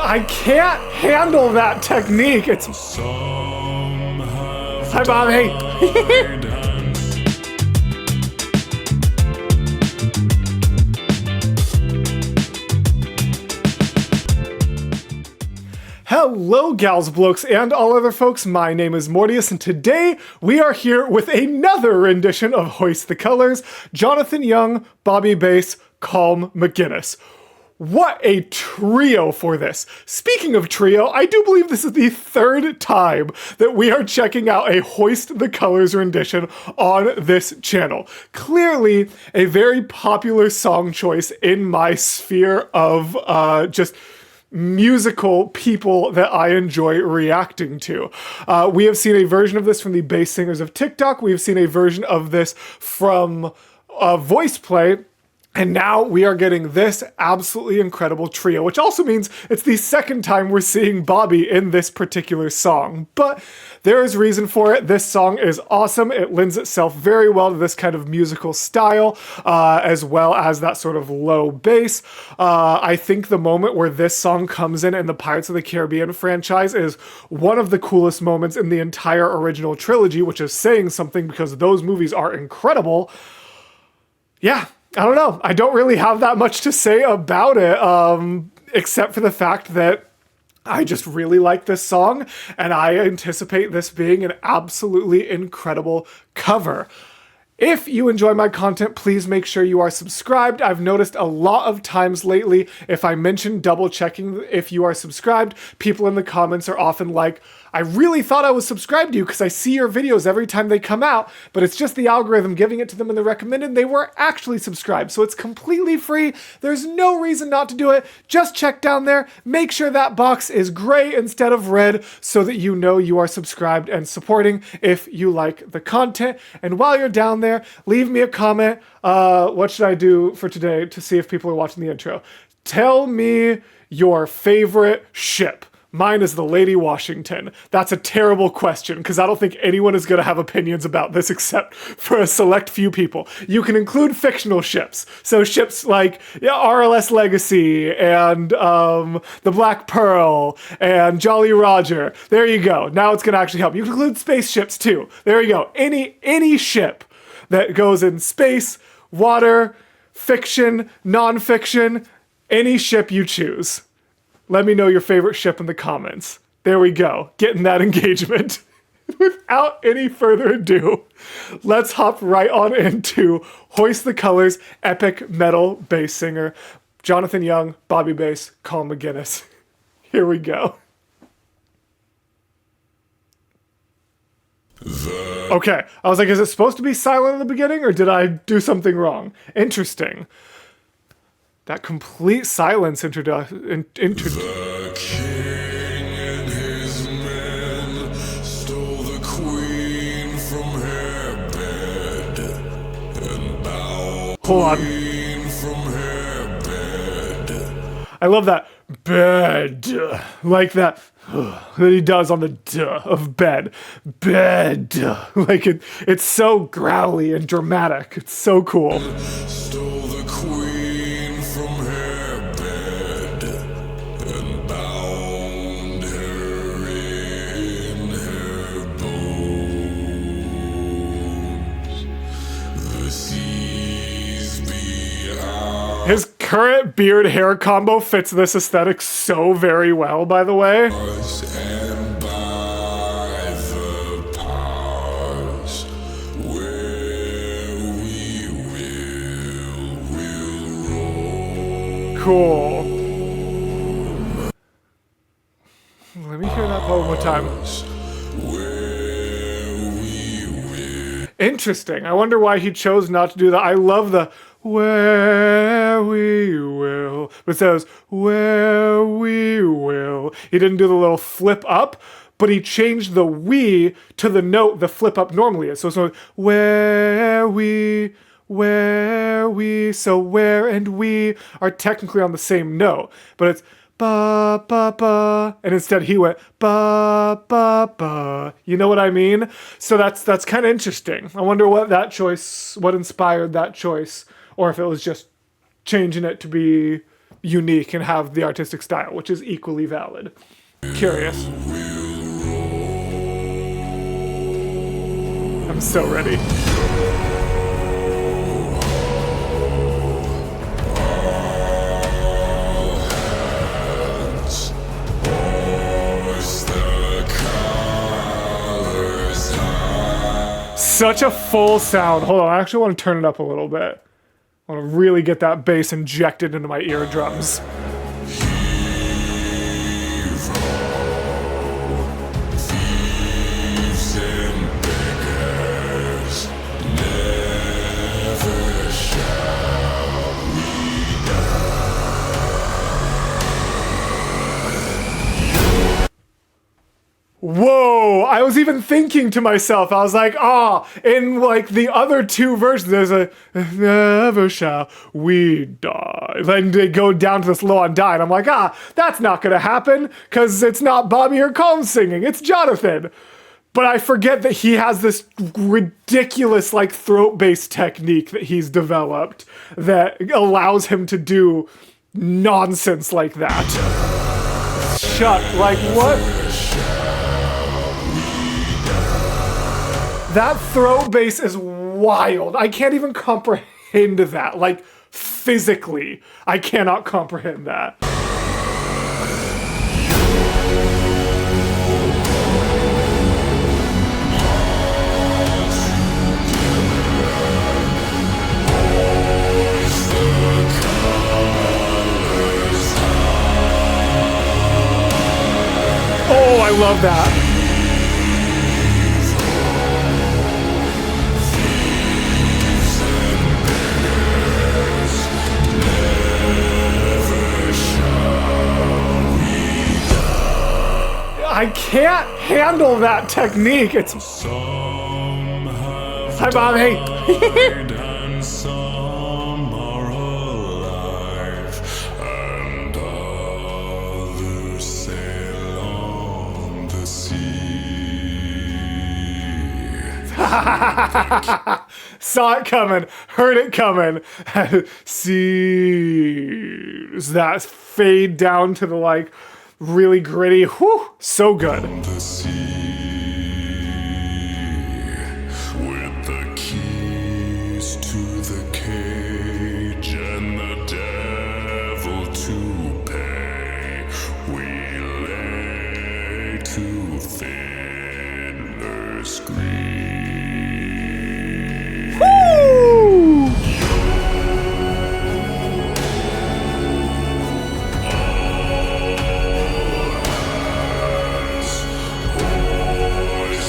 I can't handle that technique. It's... Hi, Bobby. Hello, gals, blokes, and all other folks. My name is Mortius, and today we are here with another rendition of Hoist the Colors, Jonathan Young, Bobby Bass, Colm, McGuinness. What a trio for this. Speaking of trio, I do believe this is the third time that we are checking out a Hoist the Colors rendition on this channel. Clearly a very popular song choice in my sphere of just musical people that I enjoy reacting to. We have seen a version of this from the bass singers of TikTok. We have seen a version of this from Voice Play. And now we are getting this absolutely incredible trio, which also means it's the second time we're seeing Bobby in this particular song. But there is reason for it. This song is awesome. It lends itself very well to this kind of musical style, as well as that sort of low bass. I think the moment where this song comes in the Pirates of the Caribbean franchise is one of the coolest moments in the entire original trilogy, which is saying something because those movies are incredible. Yeah. I don't know. I don't really have that much to say about it, except for the fact that I just really like this song, and I anticipate this being an absolutely incredible cover. If you enjoy my content, please make sure you are subscribed. I've noticed a lot of times lately, if I mention double checking if you are subscribed, people in the comments are often like, I really thought I was subscribed to you because I see your videos every time they come out, but it's just the algorithm giving it to them in the recommended. They were actually subscribed, so it's completely free. There's no reason not to do it. Just check down there. Make sure that box is gray instead of red so that you know you are subscribed and supporting if you like the content. And while you're down there, leave me a comment. What should I do for today to see if people are watching the intro? Tell me your favorite ship. Mine is the Lady Washington. That's a terrible question because I don't think anyone is going to have opinions about this except for a select few people. You can include fictional ships. So ships like RLS Legacy and the Black Pearl and Jolly Roger. There you go. Now it's going to actually help. You can include spaceships too. There you go. Any ship that goes in space, water, fiction, non-fiction, any ship you choose. Let me know your favorite ship in the comments. There we go, getting that engagement. Without any further ado, let's hop right on into Hoist the Colors, epic metal bass singer, Jonathan Young, Bobby Bass, Colm McGuinness. Here we go. Okay, I was like, is it supposed to be silent in the beginning, or did I do something wrong? Interesting. That complete silence The king and his men stole the queen from her bed and bound Hold on. queen from her bed. I love that bed, like that that he does on the duh of bed. Bed. Like it's so growly and dramatic. It's so cool. Stole the queen from her bed and bound her in her bones. The seas beyond His current beard hair combo fits this aesthetic so very well, by the way. us and by the powers where we will roam. Cool. Let me hear that one more time. Where we will. Interesting. I wonder why he chose not to do that. I love the where we will. But it says where we will. He didn't do the little flip up, but he changed the we to the note the flip up normally is. So it's not where we, so where and we are technically on the same note, but it's ba ba ba, and instead he went ba ba ba. You know what I mean? So that's kind of interesting. I wonder what inspired that choice, or if it was just changing it to be unique and have the artistic style, which is equally valid. Curious. I'm so ready. Such a full sound. Hold on, I actually want to turn it up a little bit. I want to really get that bass injected into my eardrums. Whoa, I was even thinking to myself, I was like, in like the other two versions, there's a never shall we die. Then they go down to this low on die, and I'm like, that's not gonna happen, because it's not Bobby or Colm singing, it's Jonathan. But I forget that he has this ridiculous like throat bass technique that he's developed that allows him to do nonsense like that. Like what? That throat bass is wild. I can't even comprehend that. Like, physically, I cannot comprehend that. Oh, I love that. I can't handle that technique. It's. Hi, Bobby. And some are alive, and others sail on the sea. Saw it coming, heard it coming. Sees that fade down to the like. Really gritty. Whew, so good. The sea, with the keys to the cage and the devil to pay, we lay to Fiddler's Green. Woo!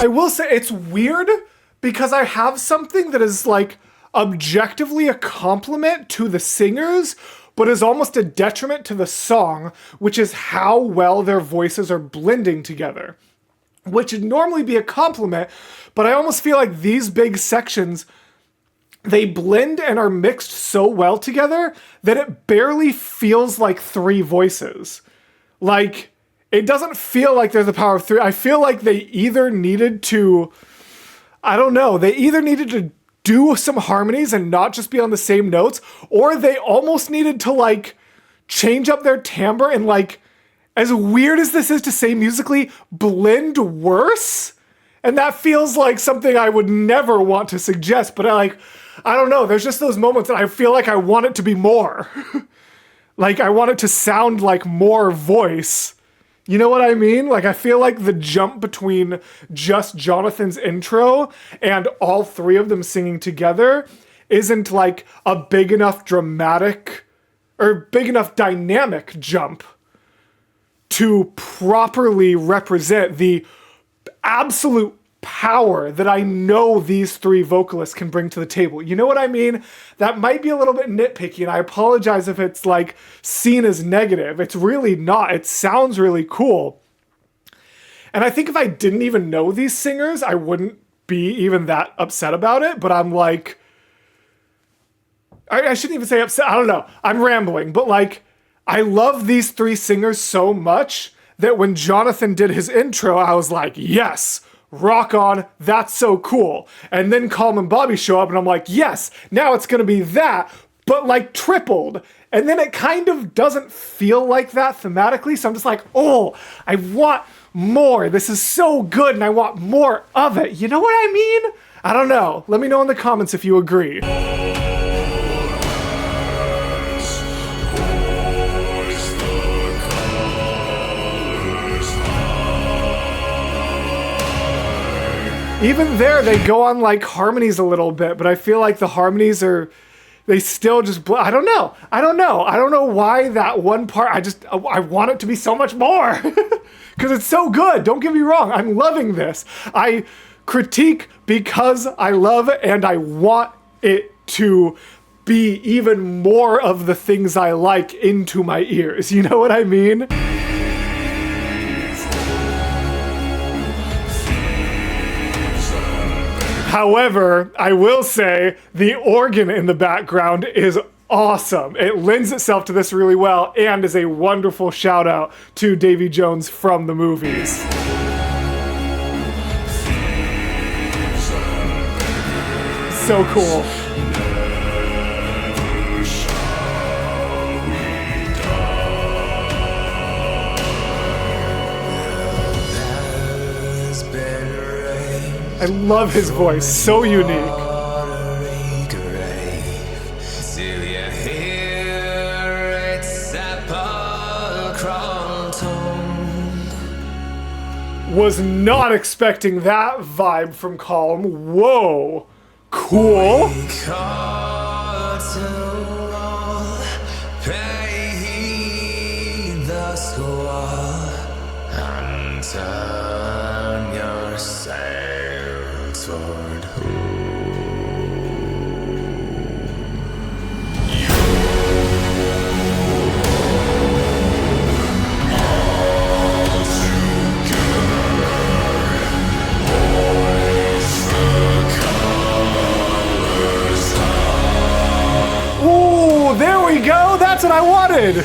I will say it's weird because I have something that is like objectively a compliment to the singers, but is almost a detriment to the song, which is how well their voices are blending together, which would normally be a compliment, but I almost feel like these big sections, they blend and are mixed so well together that it barely feels like three voices. Like, it doesn't feel like there's a power of three. I feel like they either needed to, I don't know, they either needed to do some harmonies and not just be on the same notes, or they almost needed to like change up their timbre and like, as weird as this is to say musically, blend worse. And that feels like something I would never want to suggest, but I don't know, there's just those moments that I feel like I want it to be more. Like I want it to sound like more voice. You know what I mean? Like, I feel like the jump between just Jonathan's intro and all three of them singing together isn't like a big enough dramatic or big enough dynamic jump to properly represent the absolute power that I know these three vocalists can bring to the table. You know what I mean? That might be a little bit nitpicky, and I apologize if it's like seen as negative. It's really not. It sounds really cool. And I think if I didn't even know these singers, I wouldn't be even that upset about it, but I'm like, I shouldn't even say upset. I don't know. I'm rambling, but like, I love these three singers so much that when Jonathan did his intro, I was like, yes, rock on, that's so cool. And then Colm and Bobby show up and I'm like, yes, now it's gonna be that, but like tripled. And then it kind of doesn't feel like that thematically. So I'm just like, oh, I want more. This is so good and I want more of it. You know what I mean? I don't know. Let me know in the comments if you agree. Even there, they go on like harmonies a little bit, but I feel like the harmonies are, they still just, I don't know. I don't know why that one part, I want it to be so much more. Because it's so good, don't get me wrong, I'm loving this. I critique because I love it and I want it to be even more of the things I like into my ears, you know what I mean? However, I will say the organ in the background is awesome. It lends itself to this really well and is a wonderful shout out to Davy Jones from the movies. So cool. I love his voice, so unique. Was not expecting that vibe from Colm. Whoa, cool. Turn your sail toward Ooh, there we go. That's what I wanted.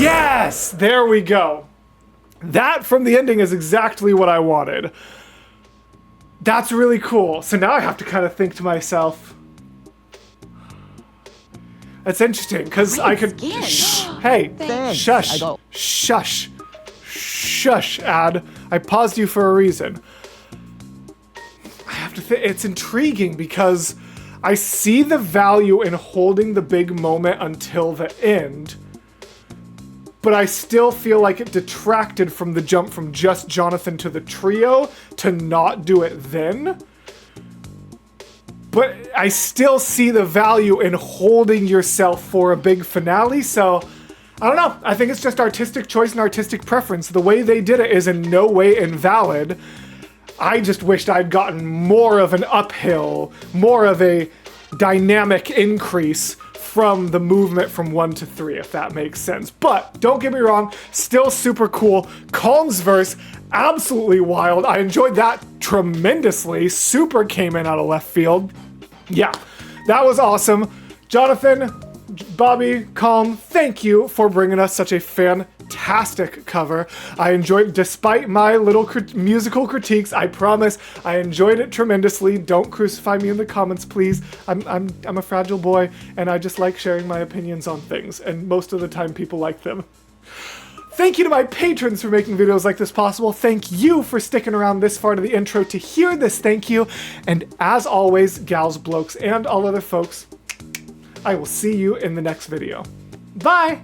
Yes, there we go. That from the ending is exactly what I wanted. That's really cool. So now I have to kind of think to myself. That's interesting because I could. Shh, hey, shush, shush, shush, Ad. I paused you for a reason. I have to think. It's intriguing because I see the value in holding the big moment until the end. But I still feel like it detracted from the jump from just Jonathan to the trio to not do it then. But I still see the value in holding yourself for a big finale, so I don't know. I think it's just artistic choice and artistic preference. The way they did it is in no way invalid. I just wished I'd gotten more of an uphill, more of a dynamic increase from the movement from 1 to 3, if that makes sense. But don't get me wrong, still super cool. Colm's verse, absolutely wild. I enjoyed that tremendously. Super came in out of left field. Yeah, that was awesome. Jonathan, Bobby, Colm, thank you for bringing us such a fantastic cover. I enjoyed, despite my little musical critiques, I promise I enjoyed it tremendously. Don't crucify me in the comments, please. I'm a fragile boy, and I just like sharing my opinions on things, and most of the time people like them. Thank you to my patrons for making videos like this possible. Thank you for sticking around this far to the intro to hear this thank you. And as always, gals, blokes, and all other folks, I will see you in the next video. Bye!